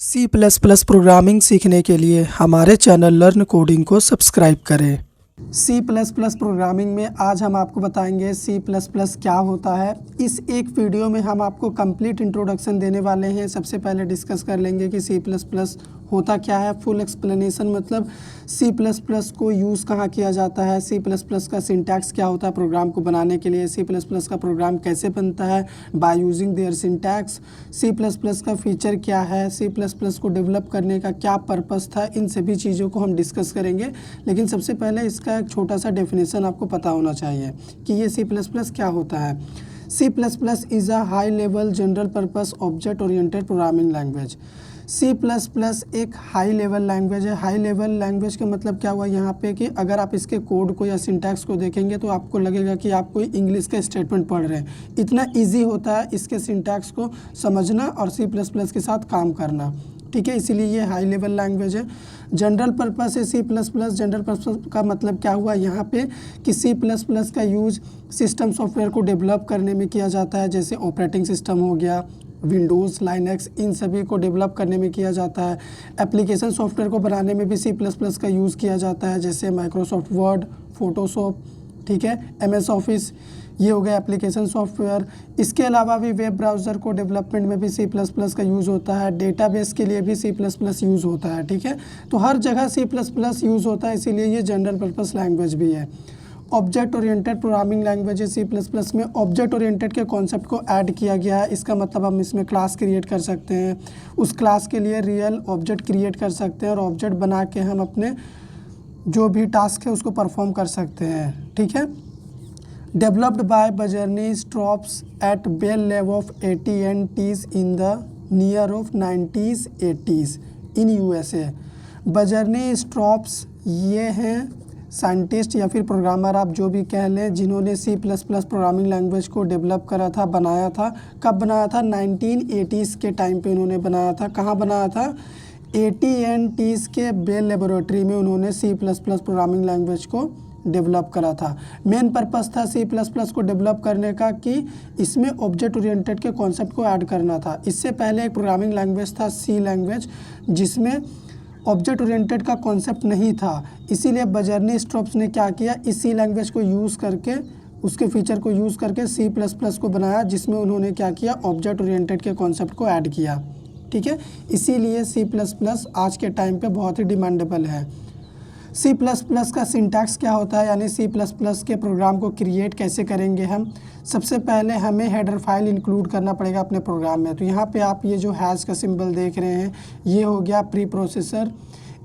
सी plus plus programming सीखने के लिए हमारे चैनल लर्न कोडिंग को सब्सक्राइब करें। सी प्लस प्लस प्रोग्रामिंग में आज हम आपको बताएंगे सी प्लस प्लस क्या होता है। इस एक वीडियो में हम आपको कंप्लीट इंट्रोडक्शन देने वाले हैं। सबसे पहले डिस्कस कर लेंगे कि सी प्लस प्लस होता क्या है, फुल एक्सप्लेनेशन मतलब सी प्लस प्लस को यूज़ कहाँ किया जाता है, सी प्लस प्लस का सिंटैक्स क्या होता है प्रोग्राम को बनाने के लिए, सी प्लस प्लस का प्रोग्राम कैसे बनता है by using their syntax, C plus plus का फीचर क्या है, सी प्लस प्लस को डेवलप करने का क्या पर्पस था, इन सभी चीज़ों को हम डिस्कस करेंगे। लेकिन सबसे पहले इसका एक छोटा सा डेफिनेशन आपको पता होना चाहिए कि ये सी प्लस प्लस क्या होता है। C plus plus is a high level general purpose object oriented programming language. C plus plus एक हाई लेवल लैंग्वेज है। हाई लेवल लैंग्वेज का मतलब क्या हुआ यहाँ पे कि अगर आप इसके कोड को या सिंटैक्स को देखेंगे तो आपको लगेगा कि आप कोई इंग्लिश का स्टेटमेंट पढ़ रहे हैं। इतना इजी होता है इसके सिंटैक्स को समझना और सी प्लस प्लस के साथ काम करना, ठीक है, इसीलिए ये हाई लेवल लैंग्वेज है। जनरल पर्पस है C plus plus. General purpose का मतलब क्या हुआ यहाँ पे कि सी प्लस प्लस का यूज़ सिस्टम सॉफ्टवेयर को डेवलप करने में किया जाता है, जैसे ऑपरेटिंग सिस्टम हो गया, विंडोज़, लाइनक्स, इन सभी को डेवलप करने में किया जाता है। एप्लीकेशन सॉफ्टवेयर को बनाने में भी सी प्लस प्लस का यूज़ किया जाता है, जैसे माइक्रोसॉफ्ट वर्ड, फोटोशॉप, ठीक है, MS ऑफिस, ये हो गया एप्लीकेशन सॉफ्टवेयर। इसके अलावा भी वेब ब्राउज़र को डेवलपमेंट में भी सी प्लस प्लस का यूज़ होता है। डेटाबेस के लिए भी सी प्लस प्लस यूज़ होता है, ठीक है। तो हर जगह सी प्लस प्लस यूज़ होता है, इसीलिए ये जनरल पर्पस लैंग्वेज भी है। ऑब्जेक्ट ओरिएंटेड प्रोग्रामिंग लैंग्वेज है सी प्लस प्लस में। ऑब्जेक्ट ओरिएंटेड के कॉन्सेप्ट को ऐड किया गया है। इसका मतलब हम इसमें क्लास क्रिएट कर सकते हैं, उस क्लास के लिए रियल ऑब्जेक्ट क्रिएट कर सकते हैं और ऑब्जेक्ट बना के हम अपने जो भी टास्क है उसको परफॉर्म कर सकते हैं, ठीक है। डेवलप्ड बाय बजरनी स्ट्रॉप्स at Bell Lab of AT&T's in the near of 90s 80s in USA। Bjarne स्ट्रॉप्स ये हैं साइंटिस्ट या फिर प्रोग्रामर, आप जो भी कह लें, जिन्होंने C plus plus programming language को डेवलप करा था, बनाया था। कब बनाया था? 1980s के टाइम पे उन्होंने बनाया था। कहाँ बनाया था? AT&T's के बेल लेबोरेटरी में उन्होंने C plus plus programming language को डेवलप करा था। मेन पर्पस था सी प्लस प्लस को डेवलप करने का कि इसमें ऑब्जेक्ट ओरिएंटेड के कॉन्सेप्ट को ऐड करना था। इससे पहले एक प्रोग्रामिंग लैंग्वेज था सी लैंग्वेज, जिसमें ऑब्जेक्ट ओरिएंटेड का कॉन्सेप्ट नहीं था। इसीलिए बजरनी स्ट्रॉप्स ने क्या किया, इसी लैंग्वेज को यूज़ करके, उसके फीचर को यूज़ करके सी प्लस प्लस को बनाया, जिसमें उन्होंने क्या किया, ऑब्जेक्ट ओरिएंटेड के कॉन्सेप्ट को ऐड किया, ठीक है। इसीलिए सी प्लस प्लस आज के टाइम पे बहुत ही डिमांडेबल है। सी प्लस प्लस का सिंटैक्स क्या होता है, यानी सी प्लस प्लस के प्रोग्राम को क्रिएट कैसे करेंगे हम। सबसे पहले हमें हेडर फाइल इंक्लूड करना पड़ेगा अपने प्रोग्राम में। तो यहाँ पे आप ये जो हैश का सिंबल देख रहे हैं, ये हो गया प्री प्रोसेसर।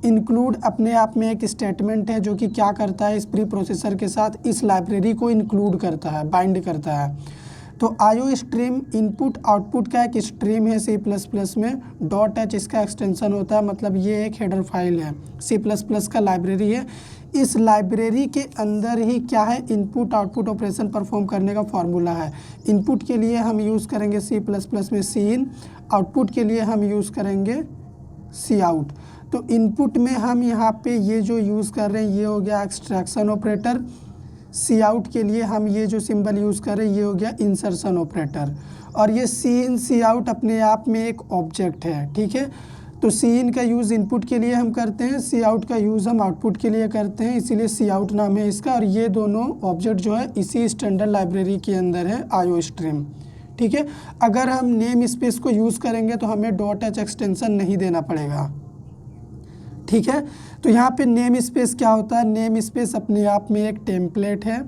इंक्लूड अपने आप में एक स्टेटमेंट है जो कि क्या करता है, इस प्री प्रोसेसर के साथ इस लाइब्रेरी को इंक्लूड करता है, बाइंड करता है। तो IO स्ट्रीम इनपुट आउटपुट का एक स्ट्रीम है सी प्लस प्लस में। .h इसका एक्सटेंशन होता है, मतलब ये एक हेडर फाइल है, सी प्लस प्लस का लाइब्रेरी है। इस लाइब्रेरी के अंदर ही क्या है, इनपुट आउटपुट ऑपरेशन परफॉर्म करने का फार्मूला है। इनपुट के लिए हम यूज़ करेंगे सी प्लस प्लस में सी इन, आउटपुट के लिए हम यूज़ करेंगे सी आउट। तो इनपुट में हम यहाँ पे ये जो यूज़ कर रहे हैं ये हो गया एक्सट्रैक्शन ऑपरेटर। सी आउट के लिए हम ये जो सिंबल यूज़ कर रहे हैं ये हो गया इंसर्शन ऑपरेटर। और ये सी इन सी आउट अपने आप में एक ऑब्जेक्ट है, ठीक है। तो सी इन का यूज़ इनपुट के लिए हम करते हैं, सी आउट का यूज़ हम आउटपुट के लिए करते हैं, इसीलिए सी आउट नाम है इसका। और ये दोनों ऑब्जेक्ट जो है इसी स्टैंडर्ड लाइब्रेरी के अंदर है IO स्ट्रीम, ठीक है। अगर हम नेम स्पेस को यूज़ करेंगे तो हमें .h एक्सटेंशन नहीं देना पड़ेगा, ठीक है। तो यहाँ पे नेम स्पेस क्या होता है, नेम स्पेस अपने आप में एक टेम्पलेट है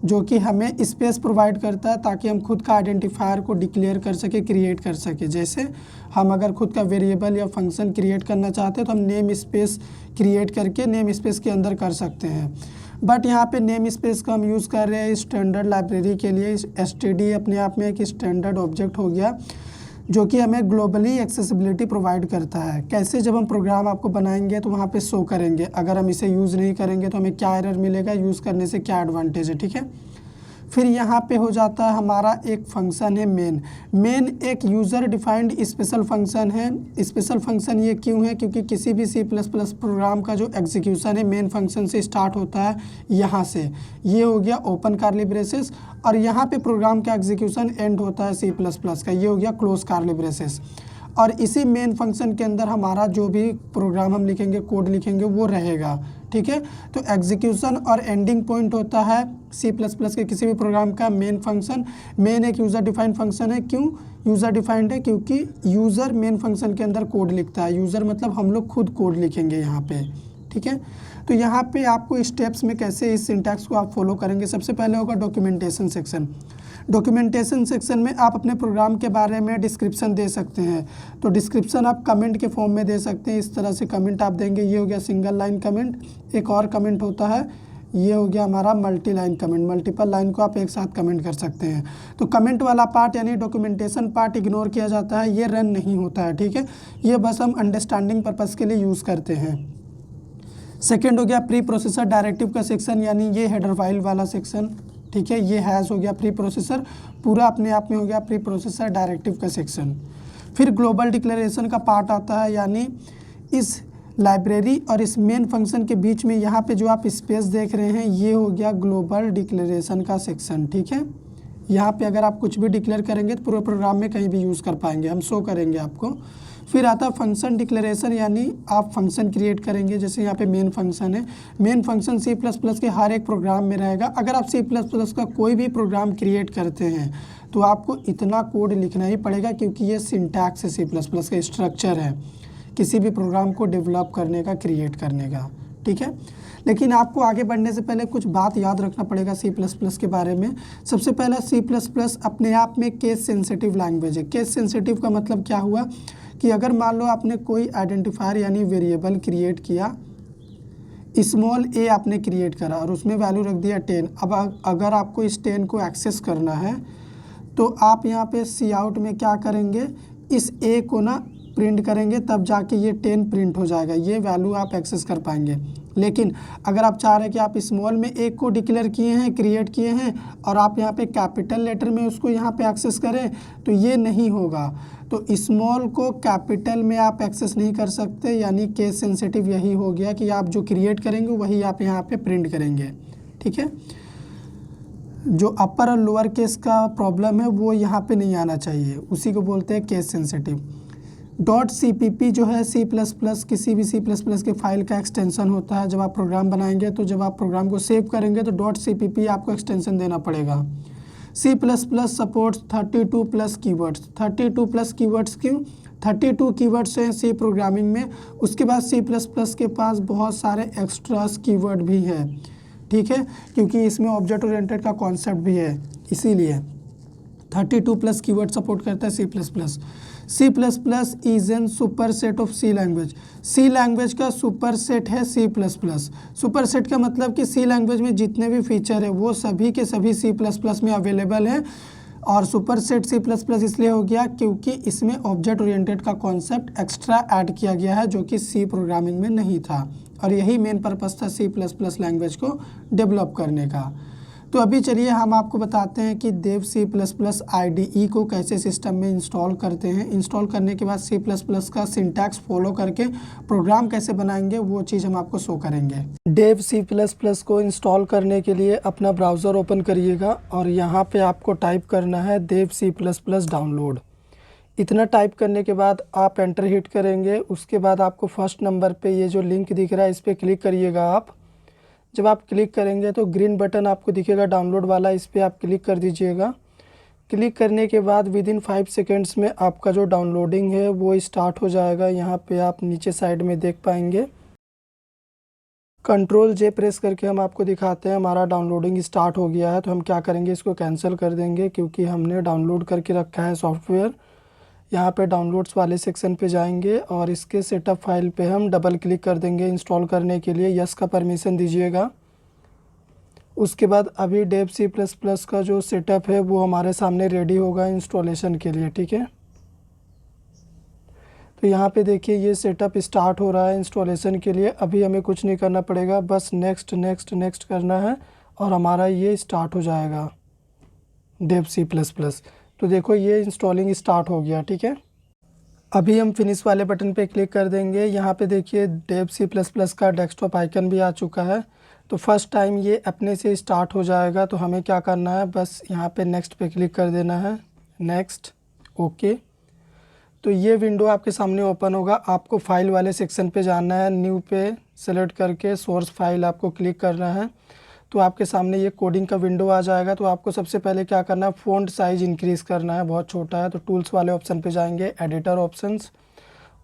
जो कि हमें स्पेस प्रोवाइड करता है ताकि हम खुद का आइडेंटिफायर को डिक्लेयर कर सके, क्रिएट कर सके। जैसे हम अगर खुद का वेरिएबल या फंक्शन क्रिएट करना चाहते हैं तो हम नेम स्पेस क्रिएट करके नेम स्पेस के अंदर कर सकते हैं। बट यहाँ पे नेम स्पेस का हम यूज़ कर रहे हैं स्टैंडर्ड लाइब्रेरी के लिए। STD अपने आप में एक स्टैंडर्ड ऑब्जेक्ट हो गया जो कि हमें ग्लोबली एक्सेसिबिलिटी प्रोवाइड करता है। कैसे, जब हम प्रोग्राम आपको बनाएंगे तो वहाँ पे शो करेंगे। अगर हम इसे यूज़ नहीं करेंगे तो हमें क्या एरर मिलेगा, यूज़ करने से क्या एडवांटेज है, ठीक है। फिर यहाँ पे हो जाता है हमारा एक फंक्शन है मेन। मेन एक यूज़र डिफाइंड स्पेशल फंक्शन है। स्पेशल फंक्शन ये क्यों है, क्योंकि किसी भी सी प्लस प्लस प्रोग्राम का जो एग्जीक्यूशन है मेन फंक्शन से स्टार्ट होता है। यहाँ से ये हो गया ओपन कर्ली ब्रेसेस, और यहाँ पे प्रोग्राम का एग्जीक्यूशन एंड होता है सी प्लस प्लस का, ये हो गया क्लोज कर्ली ब्रेसेस। और इसी मेन फंक्शन के अंदर हमारा जो भी प्रोग्राम हम लिखेंगे, कोड लिखेंगे, वो रहेगा। ठीक है, तो एग्जीक्यूशन और एंडिंग पॉइंट होता है सी प्लस प्लस के किसी भी प्रोग्राम का मेन फंक्शन। मेन एक यूज़र डिफाइंड फंक्शन है। क्यों यूज़र डिफाइंड है? क्योंकि यूज़र मेन फंक्शन के अंदर कोड लिखता है। यूज़र मतलब हम लोग खुद कोड लिखेंगे यहाँ पे। ठीक है, तो यहाँ पे आपको स्टेप्स में कैसे इस सिंटैक्स को आप फॉलो करेंगे। सबसे पहले होगा डॉक्यूमेंटेशन सेक्शन। डॉक्यूमेंटेशन सेक्शन में आप अपने प्रोग्राम के बारे में डिस्क्रिप्शन दे सकते हैं। तो डिस्क्रिप्शन आप कमेंट के फॉर्म में दे सकते हैं। इस तरह से कमेंट आप देंगे। ये हो गया सिंगल लाइन कमेंट। एक और कमेंट होता है, ये हो गया हमारा multi line comment. Multiple line को आप एक साथ कमेंट कर सकते हैं। तो कमेंट वाला पार्ट यानी डॉक्यूमेंटेशन पार्ट इग्नोर किया जाता है, ये रन नहीं होता है। ठीक है, ये बस हम अंडरस्टैंडिंग पर्पज़ के लिए यूज़ करते हैं। सेकेंड हो गया प्री प्रोसेसर डायरेक्टिव का सेक्शन, यानी ये हेडर फाइल वाला सेक्शन। ठीक है, ये हैज़ हो गया प्री प्रोसेसर, पूरा अपने आप में हो गया प्री प्रोसेसर डायरेक्टिव का सेक्शन। फिर ग्लोबल डिक्लेरेशन का पार्ट आता है, यानी इस लाइब्रेरी और इस मेन फंक्शन के बीच में यहाँ पे जो आप स्पेस देख रहे हैं, ये हो गया ग्लोबल डिक्लेरेशन का सेक्शन। ठीक है, यहाँ पे अगर आप कुछ भी डिक्लेयर करेंगे तो पूरे प्रोग्राम में कहीं भी यूज़ कर पाएंगे, हम शो करेंगे आपको। फिर आता है फंक्शन डिक्लेरेशन, यानी आप फंक्शन क्रिएट करेंगे। जैसे यहाँ पे मेन फंक्शन है, main function C plus plus के हर एक प्रोग्राम में रहेगा। अगर आप सी प्लस प्लस का कोई भी प्रोग्राम क्रिएट करते हैं तो आपको इतना कोड लिखना ही पड़ेगा, क्योंकि ये सिंटैक्स है सी प्लस प्लस का, स्ट्रक्चर है किसी भी प्रोग्राम को डेवलप करने का, क्रिएट करने का। ठीक है, लेकिन आपको आगे बढ़ने से पहले कुछ बात याद रखना पड़ेगा सी प्लस प्लस के बारे में। सबसे पहला, सी प्लस प्लस अपने आप में केस सेंसिटिव लैंग्वेज है। केस सेंसिटिव का मतलब क्या हुआ कि अगर मान लो आपने कोई आइडेंटिफायर यानी वेरिएबल क्रिएट किया, स्मॉल ए आपने क्रिएट करा और उसमें वैल्यू रख दिया 10। अब अगर आपको इस 10 को एक्सेस करना है तो आप यहाँ पे सी आउट में क्या करेंगे, इस ए को ना प्रिंट करेंगे, तब जाके ये 10 प्रिंट हो जाएगा, ये वैल्यू आप एक्सेस कर पाएंगे। लेकिन अगर आप चाह रहे हैं कि आप स्मॉल में एक को डिक्लेयर किए हैं, क्रिएट किए हैं, और आप यहाँ पे कैपिटल लेटर में उसको यहाँ पे एक्सेस करें, तो ये नहीं होगा। तो स्मॉल को कैपिटल में आप एक्सेस नहीं कर सकते, यानी केस सेंसिटिव यही हो गया कि आप जो क्रिएट करेंगे वही आप यहाँ पे प्रिंट करेंगे। ठीक है, जो अपर और लोअर केस का प्रॉब्लम है वो यहाँ पे नहीं आना चाहिए, उसी को बोलते हैं केस सेंसिटिव। .cpp जो है सी प्लस प्लस, किसी भी सी प्लस प्लस के फाइल का एक्सटेंशन होता है। जब आप प्रोग्राम बनाएंगे तो जब आप प्रोग्राम को सेव करेंगे तो .cpp आपको एक्सटेंशन देना पड़ेगा। C plus plus supports 32 plus keywords. 32 plus keywords क्यों? 32 कीवर्ड्स हैं सी प्रोग्रामिंग में। उसके बाद सी प्लस प्लस के पास बहुत सारे एक्स्ट्रास कीवर्ड भी हैं। ठीक है, क्योंकि इसमें ऑब्जेक्ट ओरिएंटेड का कॉन्सेप्ट भी है, इसीलिए 32 प्लस कीवर्ड सपोर्ट करता है C plus plus. C plus plus is an super set of C language. C language का सुपर सेट है C plus plus. Super set का मतलब कि सी लैंग्वेज में जितने भी फीचर है वो सभी के सभी सी प्लस प्लस में अवेलेबल हैं। और super set C plus plus इसलिए हो गया क्योंकि इसमें ऑब्जेक्ट ओरिएंटेड का कॉन्सेप्ट एक्स्ट्रा ऐड किया गया है, जो कि सी प्रोग्रामिंग में नहीं था। और यही मेन पर्पस था सी प्लस प्लस लैंग्वेज को डेवलप करने का। तो अभी चलिए हम आपको बताते हैं कि देव सी प्लस प्लस IDE को कैसे सिस्टम में इंस्टॉल करते हैं। इंस्टॉल करने के बाद सी प्लस प्लस का सिंटैक्स फॉलो करके प्रोग्राम कैसे बनाएंगे वो चीज़ हम आपको शो करेंगे। देव सी प्लस प्लस को इंस्टॉल करने के लिए अपना ब्राउज़र ओपन करिएगा और यहाँ पे आपको टाइप करना है देव सी प्लस प्लस डाउनलोड। इतना टाइप करने के बाद आप एंटर हिट करेंगे। उसके बाद आपको फर्स्ट नंबर पे ये जो लिंक दिख रहा है इस पर क्लिक करिएगा आप। जब आप क्लिक करेंगे तो ग्रीन बटन आपको दिखेगा डाउनलोड वाला, इस पर आप क्लिक कर दीजिएगा। क्लिक करने के बाद विदिन 5 सेकेंड्स में आपका जो डाउनलोडिंग है वो स्टार्ट हो जाएगा। यहाँ पे आप नीचे साइड में देख पाएंगे। Ctrl+J प्रेस करके हम आपको दिखाते हैं हमारा डाउनलोडिंग स्टार्ट हो गया है। तो हम क्या करेंगे, इसको कैंसिल कर देंगे क्योंकि हमने डाउनलोड करके रखा है सॉफ्टवेयर। यहाँ पे डाउनलोड्स वाले सेक्शन पे जाएंगे और इसके सेटअप फाइल पे हम डबल क्लिक कर देंगे इंस्टॉल करने के लिए। यस का परमिशन दीजिएगा। उसके बाद अभी देव सी प्लस प्लस का जो सेटअप है वो हमारे सामने रेडी होगा इंस्टॉलेशन के लिए। ठीक है, तो यहाँ पे देखिए ये सेटअप स्टार्ट हो रहा है इंस्टॉलेशन के लिए। अभी हमें कुछ नहीं करना पड़ेगा, बस नेक्स्ट नेक्स्ट नेक्स्ट करना है और हमारा ये स्टार्ट हो जाएगा देव सी प्लस प्लस। तो देखो ये इंस्टॉलिंग स्टार्ट हो गया। ठीक है, अभी हम फिनिश वाले बटन पे क्लिक कर देंगे। यहाँ पे देखिए देव सी प्लस प्लस का डेस्कटॉप आइकन भी आ चुका है। तो फर्स्ट टाइम ये अपने से स्टार्ट हो जाएगा। तो हमें क्या करना है, बस यहाँ पे नेक्स्ट पे क्लिक कर देना है, नेक्स्ट, ओके। तो ये विंडो आपके सामने ओपन होगा। आपको फाइल वाले सेक्शन पे जाना है, न्यू पे सेलेक्ट करके सोर्स फाइल आपको क्लिक करना है। तो आपके सामने ये कोडिंग का विंडो आ जाएगा। तो आपको सबसे पहले क्या करना है, फ़ॉन्ट साइज़ इंक्रीज़ करना है, बहुत छोटा है। तो टूल्स वाले ऑप्शन पे जाएंगे, एडिटर ऑप्शंस,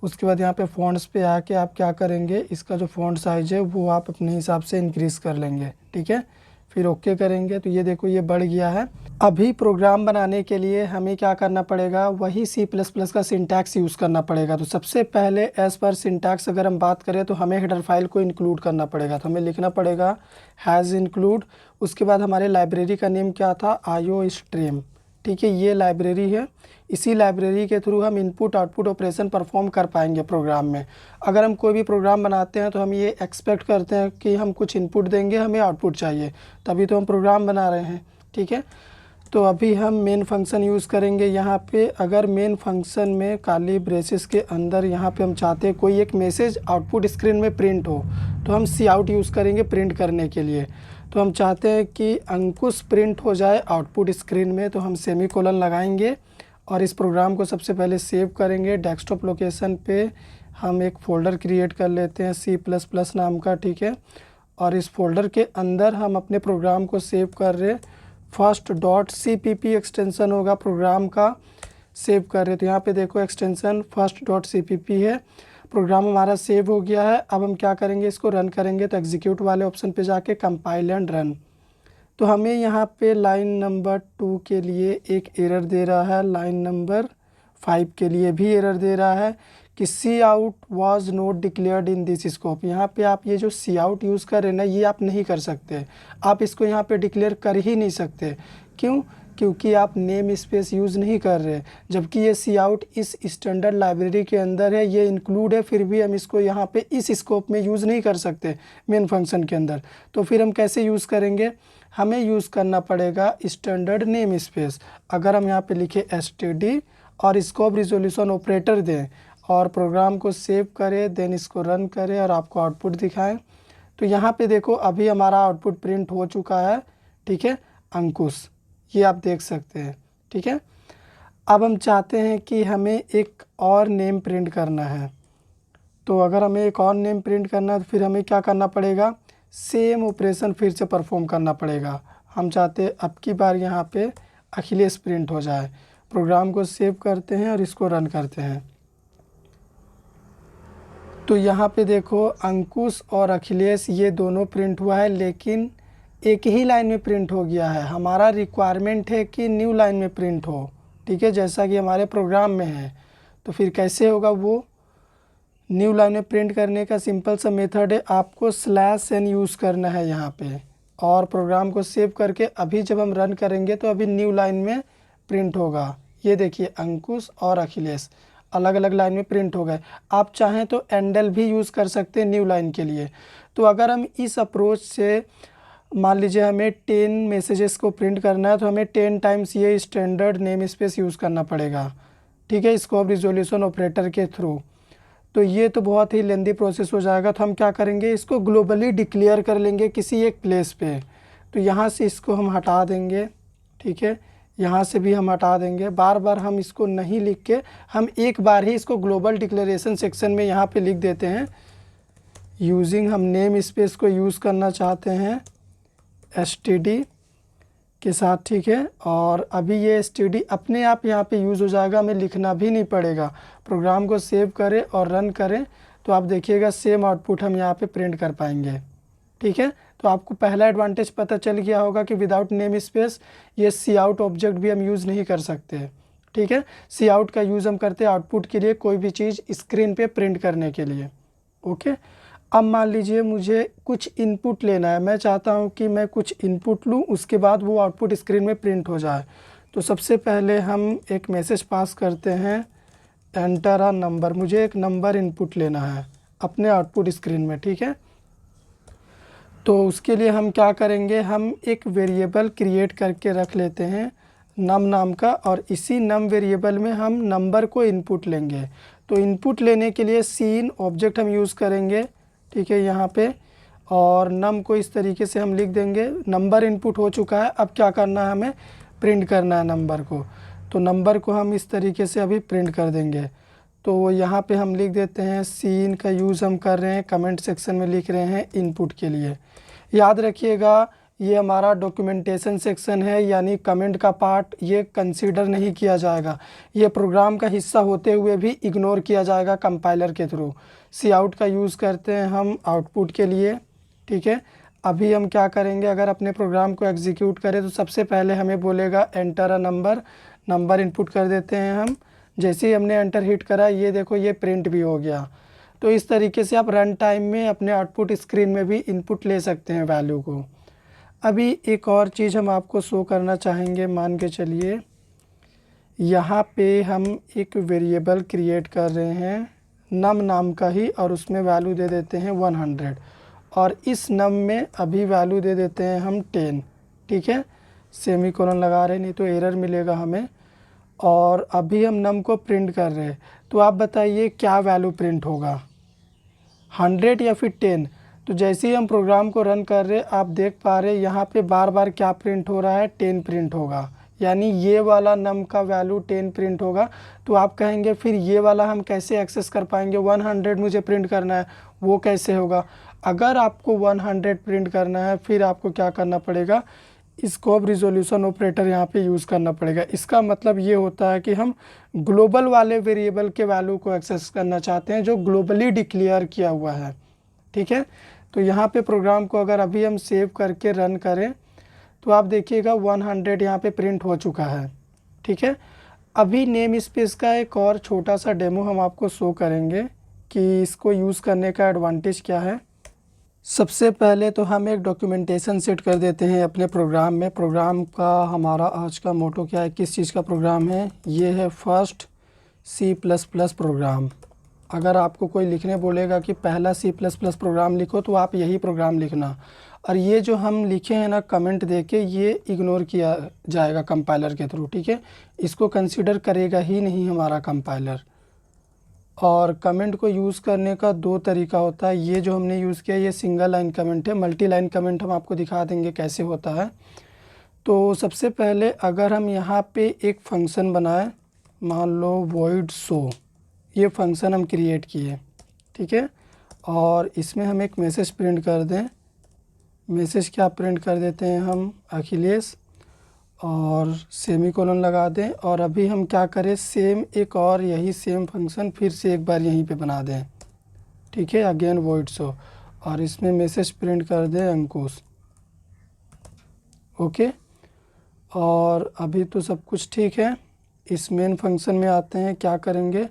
उसके बाद यहाँ पे फ़ॉन्ट्स पे आके आप क्या करेंगे, इसका जो फ़ॉन्ट साइज़ है वो आप अपने हिसाब से इंक्रीज़ कर लेंगे, ठीक है। फिर ओके करेंगे तो ये देखो ये बढ़ गया है। अभी प्रोग्राम बनाने के लिए हमें क्या करना पड़ेगा, वही C++ का सिंटैक्स यूज़ करना पड़ेगा। तो सबसे पहले एज़ पर सिंटैक्स अगर हम बात करें तो हमें हेडर फाइल को इंक्लूड करना पड़ेगा। तो हमें लिखना पड़ेगा हैज़ इंक्लूड, उसके बाद हमारे लाइब्रेरी का नेम क्या था, IOStream, ठीक है। ये लाइब्रेरी है, इसी लाइब्रेरी के थ्रू हम इनपुट आउटपुट ऑपरेशन परफॉर्म कर पाएंगे प्रोग्राम में। अगर हम कोई भी प्रोग्राम बनाते हैं तो हम ये एक्सपेक्ट करते हैं कि हम कुछ इनपुट देंगे, हमें आउटपुट चाहिए, तभी तो हम प्रोग्राम बना रहे हैं, ठीक है। तो अभी हम मेन फंक्शन यूज़ करेंगे यहाँ पे। अगर मेन फंक्शन में काली ब्रेसेस के अंदर यहाँ पे हम चाहते हैं कोई एक मैसेज आउटपुट स्क्रीन में प्रिंट हो, तो हम cout यूज़ करेंगे प्रिंट करने के लिए। तो हम चाहते हैं कि अंकुश प्रिंट हो जाए आउटपुट स्क्रीन में, तो हम सेमीकोलन लगाएंगे और इस प्रोग्राम को सबसे पहले सेव करेंगे। डेस्कटॉप लोकेशन पे हम एक फ़ोल्डर क्रिएट कर लेते हैं C++ नाम का, ठीक है। और इस फोल्डर के अंदर हम अपने प्रोग्राम को सेव कर रहे, first.cpp एक्सटेंशन होगा प्रोग्राम का, सेव कर रहे। तो यहाँ पे देखो एक्सटेंशन first.cpp है, प्रोग्राम हमारा सेव हो गया है। अब हम क्या करेंगे, इसको रन करेंगे। तो एग्जीक्यूट वाले ऑप्शन पे जाके कंपाइल एंड रन। तो हमें यहाँ पे लाइन नंबर 2 के लिए एक एरर दे रहा है, लाइन नंबर 5 के लिए भी एरर दे रहा है कि cout was not declared in this scope। यहाँ पे आप ये जो cout यूज़ कर रहे हैं ना, ये आप नहीं कर सकते, आप इसको यहाँ पे डिक्लेयर कर ही नहीं सकते। क्यों? क्योंकि आप नेम स्पेस यूज़ नहीं कर रहे, जबकि ये cout इस स्टैंडर्ड लाइब्रेरी के अंदर है, ये इंक्लूड है, फिर भी हम इसको यहाँ पे इस स्कोप में यूज़ नहीं कर सकते मेन फंक्शन के अंदर। तो फिर हम कैसे यूज़ करेंगे, हमें यूज़ करना पड़ेगा स्टैंडर्ड नेम स्पेस। अगर हम यहाँ पे लिखे std और स्कोप रिजोल्यूशन ऑपरेटर दें और प्रोग्राम को सेव करें, देन इसको रन करें और आपको आउटपुट दिखाएं, तो यहाँ पे देखो अभी हमारा आउटपुट प्रिंट हो चुका है, ठीक है, अंकुश, ये आप देख सकते हैं, ठीक है। अब हम चाहते हैं कि हमें एक और नेम प्रिंट करना है। तो अगर हमें एक और नेम प्रिंट करना है तो फिर हमें क्या करना पड़ेगा, सेम ऑपरेशन फिर से परफॉर्म करना पड़ेगा। हम चाहते हैं अब की बार यहाँ पे अखिलेश प्रिंट हो जाए। प्रोग्राम को सेव करते हैं और इसको रन करते हैं। तो यहाँ पे देखो अंकुश और अखिलेश ये दोनों प्रिंट हुआ है, लेकिन एक ही लाइन में प्रिंट हो गया है। हमारा रिक्वायरमेंट है कि न्यू लाइन में प्रिंट हो, ठीक है, जैसा कि हमारे प्रोग्राम में है। तो फिर कैसे होगा, वो न्यू लाइन में प्रिंट करने का सिंपल सा मेथड है, आपको /n यूज़ करना है यहाँ पे और प्रोग्राम को सेव करके अभी जब हम रन करेंगे तो अभी न्यू लाइन में प्रिंट होगा। ये देखिए अंकुश और अखिलेश अलग अलग लाइन में प्रिंट हो गए। आप चाहें तो एंडल भी यूज़ कर सकते हैं न्यू लाइन के लिए। तो अगर हम इस अप्रोच से, मान लीजिए हमें 10 मैसेजेस को प्रिंट करना है, तो हमें 10 टाइम्स ये स्टैंडर्ड नेम स्पेस यूज़ करना पड़ेगा, ठीक है, स्कोप रिजोल्यूशन ऑपरेटर के थ्रू। तो ये तो बहुत ही लेंदी प्रोसेस हो जाएगा। तो हम क्या करेंगे, इसको ग्लोबली डिक्लेयर कर लेंगे किसी एक प्लेस पे। तो यहाँ से इसको हम हटा देंगे, ठीक है, यहाँ से भी हम हटा देंगे। बार बार हम इसको नहीं लिख के, हम एक बार ही इसको ग्लोबल डिक्लेरेशन सेक्शन में यहाँ पे लिख देते हैं। यूजिंग, हम नेम स्पेस को यूज़ करना चाहते हैं std के साथ, ठीक है। और अभी ये std अपने आप यहाँ पे यूज़ हो जाएगा, हमें लिखना भी नहीं पड़ेगा। प्रोग्राम को सेव करें और रन करें तो आप देखिएगा सेम आउटपुट हम यहाँ पे प्रिंट कर पाएंगे, ठीक है। तो आपको पहला एडवांटेज पता चल गया होगा कि विदाउट नेम स्पेस ये cout ऑब्जेक्ट भी हम यूज़ नहीं कर सकते, ठीक है। cout का यूज़ हम करते हैं आउटपुट के लिए, कोई भी चीज़ स्क्रीन पे प्रिंट करने के लिए, ओके। अब मान लीजिए मुझे कुछ इनपुट लेना है, मैं चाहता हूँ कि मैं कुछ इनपुट लूँ, उसके बाद वो आउटपुट स्क्रीन में प्रिंट हो जाए। तो सबसे पहले हम एक मैसेज पास करते हैं, एंटर अ नंबर। मुझे एक नंबर इनपुट लेना है अपने आउटपुट स्क्रीन में, ठीक है। तो उसके लिए हम क्या करेंगे, हम एक वेरिएबल क्रिएट करके रख लेते हैं नम नाम का, और इसी नम वेरिएबल में हम नंबर को इनपुट लेंगे। तो इनपुट लेने के लिए सीन ऑब्जेक्ट हम यूज़ करेंगे, ठीक है, यहाँ पे, और नम को इस तरीके से हम लिख देंगे। नंबर इनपुट हो चुका है, अब क्या करना है, हमें प्रिंट करना है नंबर को। तो नंबर को हम इस तरीके से अभी प्रिंट कर देंगे। तो यहाँ पे हम लिख देते हैं सीन का यूज़ हम कर रहे हैं, कमेंट सेक्शन में लिख रहे हैं इनपुट के लिए। याद रखिएगा ये हमारा डॉक्यूमेंटेशन सेक्शन है, यानी कमेंट का पार्ट ये कंसीडर नहीं किया जाएगा, ये प्रोग्राम का हिस्सा होते हुए भी इग्नोर किया जाएगा कंपाइलर के थ्रू। सी आउट का यूज़ करते हैं हम आउटपुट के लिए, ठीक है। अभी हम क्या करेंगे, अगर अपने प्रोग्राम को एग्जीक्यूट करें तो सबसे पहले हमें बोलेगा एंटर अ नंबर इनपुट कर देते हैं हम। जैसे ही हमने एंटर हिट करा, ये देखो ये प्रिंट भी हो गया। तो इस तरीके से आप रन टाइम में अपने आउटपुट स्क्रीन में भी इनपुट ले सकते हैं वैल्यू को। अभी एक और चीज़ हम आपको शो करना चाहेंगे, मान के चलिए यहाँ पे हम एक वेरिएबल क्रिएट कर रहे हैं नम नाम का ही, और उसमें वैल्यू दे देते हैं 100, और इस नम में अभी वैल्यू दे देते हैं हम 10, ठीक है। सेमीकोलन लगा रहे, नहीं तो एरर मिलेगा हमें। और अभी हम नम को प्रिंट कर रहे हैं, तो आप बताइए क्या वैल्यू प्रिंट होगा, 100 या फिर 10। तो जैसे ही हम प्रोग्राम को रन कर रहे, आप देख पा रहे यहाँ पे बार बार क्या प्रिंट हो रहा है, 10 प्रिंट होगा, यानी ये वाला नम का वैल्यू 10 प्रिंट होगा। तो आप कहेंगे फिर ये वाला हम कैसे एक्सेस कर पाएंगे, 100 मुझे प्रिंट करना है, वो कैसे होगा। अगर आपको 100 प्रिंट करना है, फिर आपको क्या करना पड़ेगा, स्कोप रिजोल्यूशन ऑपरेटर यहाँ पे यूज़ करना पड़ेगा। इसका मतलब ये होता है कि हम ग्लोबल वाले वेरिएबल के वैल्यू को एक्सेस करना चाहते हैं जो ग्लोबली डिक्लेयर किया हुआ है, ठीक है। तो यहाँ पे प्रोग्राम को अगर अभी हम सेव करके रन करें तो आप देखिएगा 100 यहाँ पे प्रिंट हो चुका है, ठीक है। अभी नेम स्पेस का एक और छोटा सा डेमो हम आपको शो करेंगे कि इसको यूज़ करने का एडवांटेज क्या है। सबसे पहले तो हम एक डॉक्यूमेंटेशन सेट कर देते हैं अपने प्रोग्राम में। प्रोग्राम का हमारा आज का मोटो क्या है, किस चीज़ का प्रोग्राम है, ये है फर्स्ट C++ प्रोग्राम। अगर आपको कोई लिखने बोलेगा कि पहला C++ प्रोग्राम लिखो, तो आप यही प्रोग्राम लिखना। और ये जो हम लिखे हैं ना कमेंट देके, ये इग्नोर किया जाएगा कंपाइलर के थ्रू, ठीक है। इसको कंसीडर करेगा ही नहीं हमारा कंपाइलर। और कमेंट को यूज़ करने का दो तरीका होता है। ये जो हमने यूज़ किया ये सिंगल लाइन कमेंट है, मल्टी लाइन कमेंट हम आपको दिखा देंगे कैसे होता है। तो सबसे पहले अगर हम यहाँ पे एक फंक्शन बनाएं, मान लो void show, ये फंक्शन हम क्रिएट किए, ठीक है। और इसमें हम एक मैसेज प्रिंट कर दें। मैसेज क्या प्रिंट कर देते हैं हम, अखिलेश, और सेमीकोलन लगा दें। और अभी हम क्या करें, सेम एक और यही सेम फंक्शन फिर से एक बार यहीं पे बना दें, ठीक है। अगेन void show, और इसमें मैसेज प्रिंट कर दें अंकुश, ओके। और अभी तो सब कुछ ठीक है। इस मेन फंक्शन में आते हैं, क्या करेंगे,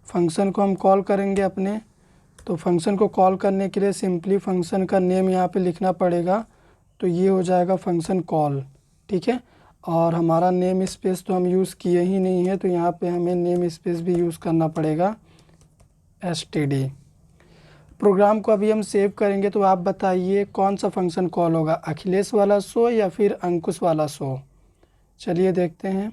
फंक्शन को हम कॉल करेंगे अपने। तो फंक्शन को कॉल करने के लिए सिंपली फंक्शन का नेम यहाँ पे लिखना पड़ेगा, तो ये हो जाएगा फंक्शन कॉल, ठीक है। और हमारा नेम स्पेस तो हम यूज़ किए ही नहीं है, तो यहाँ पे हमें नेम स्पेस भी यूज़ करना पड़ेगा, std। प्रोग्राम को अभी हम सेव करेंगे, तो आप बताइए कौन सा फंक्शन कॉल होगा, अखिलेश वाला शो या फिर अंकुश वाला शो। चलिए देखते हैं।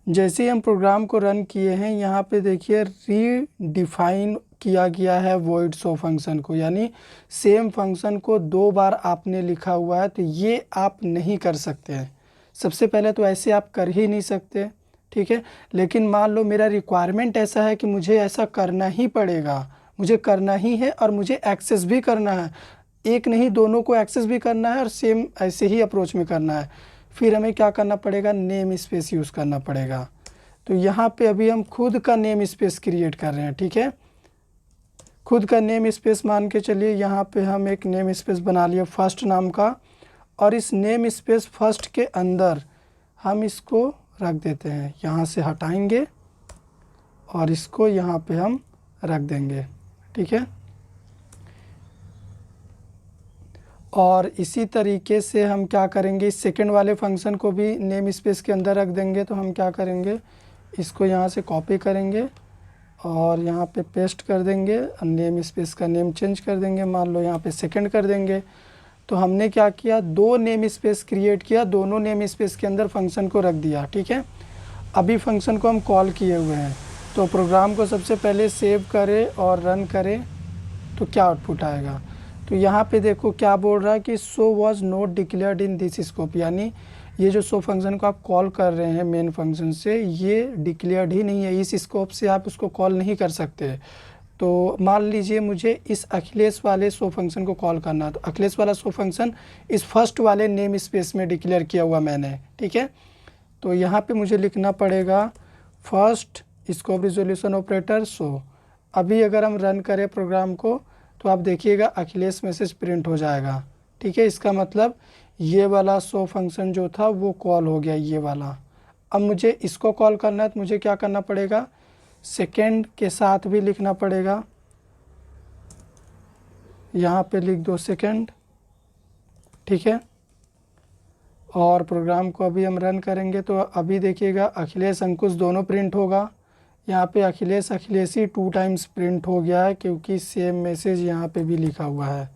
जैसे ही हम प्रोग्राम को रन किए हैं, यहाँ पे देखिए रीडिफाइन किया गया है void show फंक्शन को, यानी सेम फंक्शन को दो बार आपने लिखा हुआ है, तो ये आप नहीं कर सकते हैं। सबसे पहले तो ऐसे आप कर ही नहीं सकते, ठीक है। लेकिन मान लो मेरा रिक्वायरमेंट ऐसा है कि मुझे ऐसा करना ही पड़ेगा, मुझे करना ही है और मुझे एक्सेस भी करना है, एक नहीं दोनों को एक्सेस भी करना है और सेम ऐसे ही अप्रोच में करना है। फिर हमें क्या करना पड़ेगा, नेम स्पेस यूज़ करना पड़ेगा। तो यहाँ पे अभी हम खुद का नेम स्पेस क्रिएट कर रहे हैं, ठीक है। खुद का नेम स्पेस मान के चलिए, यहाँ पे हम एक नेम स्पेस बना लिया फर्स्ट नाम का, और इस नेम स्पेस फर्स्ट के अंदर हम इसको रख देते हैं, यहाँ से हटाएंगे और इसको यहाँ पे हम रख देंगे, ठीक है। और इसी तरीके से हम क्या करेंगे, इस सेकंड वाले फंक्शन को भी नेम स्पेस के अंदर रख देंगे। तो हम क्या करेंगे, इसको यहाँ से कॉपी करेंगे और यहाँ पे पेस्ट कर देंगे, नेम स्पेस का नेम चेंज कर देंगे, मान लो यहाँ पे सेकंड कर देंगे। तो हमने क्या किया, दो नेम स्पेस क्रिएट किया, दोनों नेम स्पेस के अंदर फंक्शन को रख दिया, ठीक है। अभी फंक्शन को हम कॉल किए हुए हैं, तो प्रोग्राम को सबसे पहले सेव करें और रन करें, तो क्या आउटपुट आएगा। तो यहाँ पे देखो क्या बोल रहा है कि show was not declared in this scope, यानी ये जो सो फंक्शन को आप कॉल कर रहे हैं मेन फंक्शन से, ये डिक्लेयर्ड ही नहीं है, इस स्कोप से आप उसको कॉल नहीं कर सकते। तो मान लीजिए मुझे इस अखिलेश वाले सो फंक्शन को कॉल करना है, तो अखिलेश वाला सो फंक्शन इस फर्स्ट वाले नेम स्पेस में डिक्लेयर किया हुआ मैंने, ठीक है। तो यहाँ पे मुझे लिखना पड़ेगा फर्स्ट स्कोप रिजोल्यूशन ऑपरेटर सो। अभी अगर हम रन करें प्रोग्राम को तो आप देखिएगा अखिलेश मैसेज प्रिंट हो जाएगा, ठीक है। इसका मतलब ये वाला सो फंक्शन जो था वो कॉल हो गया, ये वाला। अब मुझे इसको कॉल करना है तो मुझे क्या करना पड़ेगा, सेकेंड के साथ भी लिखना पड़ेगा, यहाँ पे लिख दो सेकेंड, ठीक है। और प्रोग्राम को अभी हम रन करेंगे तो अभी देखिएगा अखिलेश अंकुश दोनों प्रिंट होगा। यहाँ पे अखिलेश अखिलेशी 2 टाइम्स प्रिंट हो गया है क्योंकि सेम मैसेज यहाँ पे भी लिखा हुआ है।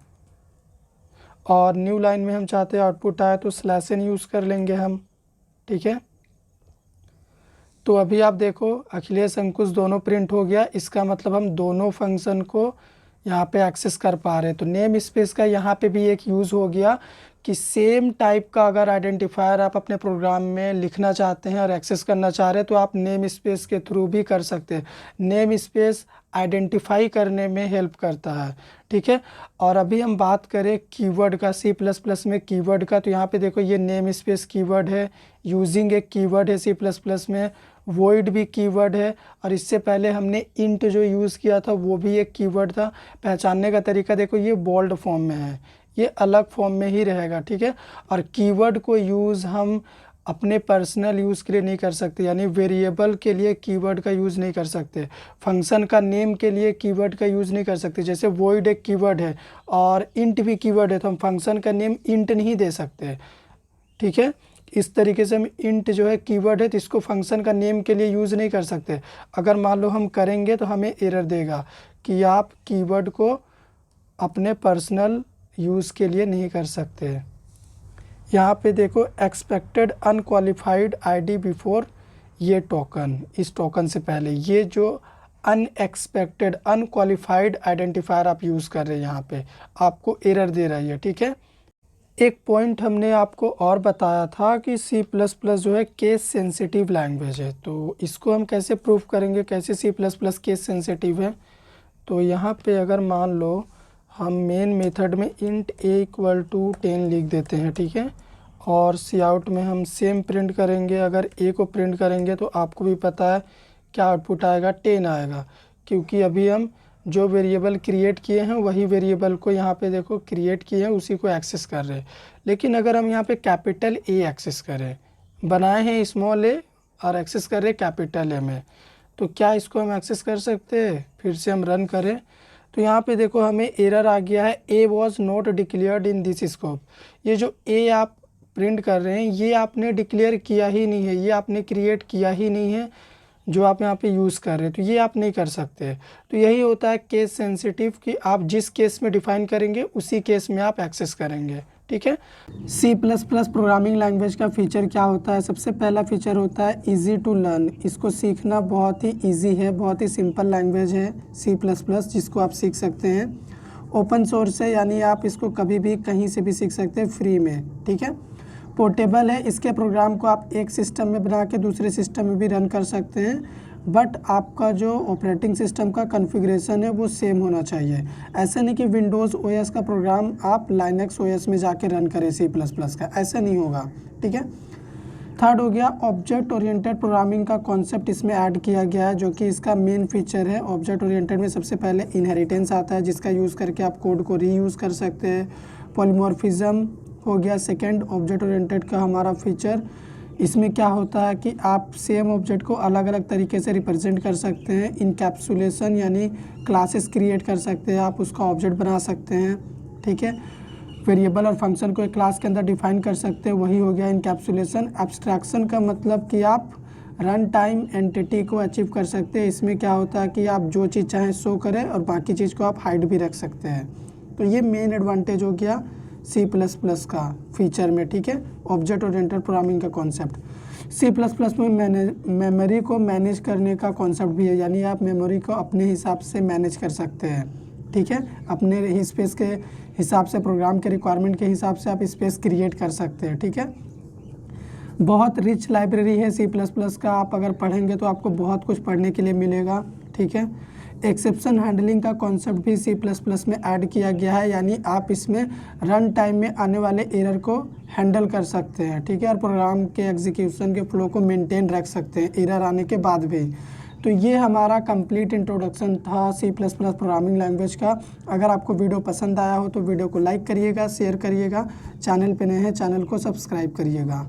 और न्यू लाइन में हम चाहते हैं आउटपुट आए तो /n यूज़ कर लेंगे हम, ठीक है। तो अभी आप देखो अखिलेश अंकुश दोनों प्रिंट हो गया, इसका मतलब हम दोनों फंक्शन को यहाँ पे एक्सेस कर पा रहे हैं। तो नेम स्पेस का यहाँ पे भी एक यूज़ हो गया कि सेम टाइप का अगर आइडेंटिफायर आप अपने प्रोग्राम में लिखना चाहते हैं और एक्सेस करना चाह रहे हैं तो आप नेम स्पेस के थ्रू भी कर सकते हैं। नेम स्पेस आइडेंटिफाई करने में हेल्प करता है, ठीक है। और अभी हम बात करें कीवर्ड का, C++ में कीवर्ड का, तो यहाँ पे देखो ये नेम स्पेस कीवर्ड है, यूजिंग एक कीवर्ड है C++ में, वॉइड भी कीवर्ड है, और इससे पहले हमने इंट जो यूज़ किया था वो भी एक कीवर्ड था। पहचानने का तरीका देखो, ये बोल्ड फॉर्म में है, ये अलग फॉर्म में ही रहेगा, ठीक है। और कीवर्ड को यूज़ हम अपने पर्सनल यूज़ के लिए नहीं कर सकते, यानी वेरिएबल के लिए कीवर्ड का यूज़ नहीं कर सकते, फंक्शन का नेम के लिए कीवर्ड का यूज़ नहीं कर सकते। जैसे वॉइड एक कीवर्ड है और इंट भी कीवर्ड है, तो हम फंक्शन का नेम इंट नहीं दे सकते, ठीक है। इस तरीके से हम इंट जो है कीवर्ड है तो इसको फंक्शन का नेम के लिए यूज़ नहीं कर सकते। अगर मान लो हम करेंगे तो हमें एरर देगा कि आप कीवर्ड को अपने पर्सनल यूज़ के लिए नहीं कर सकते। यहाँ पे देखो एक्सपेक्टेड अनक्वालिफाइड आईडी बिफोर ये टोकन, इस टोकन से पहले ये जो अनएक्सपेक्टेड अनक्वालिफाइड आइडेंटिफायर आप यूज़ कर रहे हैं, यहाँ पे आपको एरर दे रही है, ठीक है। एक पॉइंट हमने आपको और बताया था कि C++ जो है केस सेंसिटिव लैंग्वेज है, तो इसको हम कैसे प्रूफ करेंगे, कैसे C++ केस सेंसिटिव है। तो यहाँ पे अगर मान लो हम मेन मेथड में int a = 10 लिख देते हैं, ठीक है। और Cout में हम सेम प्रिंट करेंगे, अगर a को प्रिंट करेंगे तो आपको भी पता है क्या आउटपुट आएगा, 10 आएगा, क्योंकि अभी हम जो वेरिएबल क्रिएट किए हैं वही वेरिएबल को यहाँ पे देखो क्रिएट किए हैं, उसी को एक्सेस कर रहे हैं। लेकिन अगर हम यहाँ पे कैपिटल A एक्सेस करें, बनाए हैं स्मॉल a और एक्सेस कर रहे कैपिटल A में, तो क्या इसको हम एक्सेस कर सकते हैं। फिर से हम रन करें तो यहाँ पे देखो हमें एरर आ गया है, A was not declared in this scope. ये जो A आप प्रिंट कर रहे हैं ये आपने डिक्लेयर किया ही नहीं है, ये आपने क्रिएट किया ही नहीं है जो आप यहाँ पे यूज़ कर रहे हैं, तो ये आप नहीं कर सकते। तो यही होता है केस सेंसिटिव कि आप जिस केस में डिफ़ाइन करेंगे उसी केस में आप एक्सेस करेंगे, ठीक है। C++ प्रोग्रामिंग लैंग्वेज का फ़ीचर क्या होता है, सबसे पहला फ़ीचर होता है इजी टू लर्न। इसको सीखना बहुत ही इजी है, बहुत ही सिंपल लैंग्वेज है C++, जिसको आप सीख सकते हैं। ओपन सोर्स है, यानी आप इसको कभी भी कहीं से भी सीख सकते हैं फ्री में, ठीक है। पोर्टेबल है, इसके प्रोग्राम को आप एक सिस्टम में बना के दूसरे सिस्टम में भी रन कर सकते हैं, बट आपका जो ऑपरेटिंग सिस्टम का कॉन्फ़िगरेशन है वो सेम होना चाहिए। ऐसा नहीं कि विंडोज़ ओएस का प्रोग्राम आप लाइनक्स ओएस में जाके रन करें C++ का, ऐसा नहीं होगा, ठीक है। थर्ड हो गया ऑब्जेक्ट ओरिएंटेड प्रोग्रामिंग का कॉन्सेप्ट इसमें ऐड किया गया है, जो कि इसका मेन फीचर है। ऑब्जेक्ट ओरिएंटेड में सबसे पहले इनहेरिटेंस आता है, जिसका यूज़ करके आप कोड को रीयूज़ कर सकते हैं। पॉलीमॉर्फिज्म हो गया सेकंड ऑब्जेक्ट ओरिएंटेड का हमारा फीचर। इसमें क्या होता है कि आप सेम ऑब्जेक्ट को अलग अलग तरीके से रिप्रेजेंट कर सकते हैं। इनकैप्सुलेशन यानी क्लासेस क्रिएट कर सकते हैं, आप उसका ऑब्जेक्ट बना सकते हैं, ठीक है। वेरिएबल और फंक्शन को एक क्लास के अंदर डिफाइन कर सकते हैं, वही हो गया इनकैप्सुलेशन। एब्स्ट्रैक्शन का मतलब कि आप रन टाइम एंटिटी को अचीव कर सकते हैं। इसमें क्या होता है कि आप जो चीज़ चाहें शो करें और बाकी चीज़ को आप हाइड भी रख सकते हैं। तो ये मेन एडवांटेज हो गया C++ का फीचर में, ठीक है, ऑब्जेक्ट ओरिएंटेड प्रोग्रामिंग का कॉन्सेप्ट। C++ में मेमोरी को मैनेज करने का कॉन्सेप्ट भी है, यानी आप मेमोरी को अपने हिसाब से मैनेज कर सकते हैं, ठीक है। अपने ही स्पेस के हिसाब से, प्रोग्राम के रिक्वायरमेंट के हिसाब से आप स्पेस क्रिएट कर सकते हैं, ठीक है। बहुत रिच लाइब्रेरी है सी प्लस प्लस का। आप अगर पढ़ेंगे तो आपको बहुत कुछ पढ़ने के लिए मिलेगा, ठीक है। एक्सेप्शन हैंडलिंग का कॉन्सेप्ट भी सी प्लस प्लस में ऐड किया गया है, यानी आप इसमें रन टाइम में आने वाले एरर को हैंडल कर सकते हैं, ठीक है, और प्रोग्राम के एग्जीक्यूशन के फ्लो को मेंटेन रख सकते हैं एरर आने के बाद भी। तो ये हमारा कंप्लीट इंट्रोडक्शन था C plus plus programming language का। अगर आपको वीडियो पसंद आया हो तो वीडियो को लाइक करिएगा, शेयर करिएगा, चैनल पे नए हैं चैनल को सब्सक्राइब करिएगा।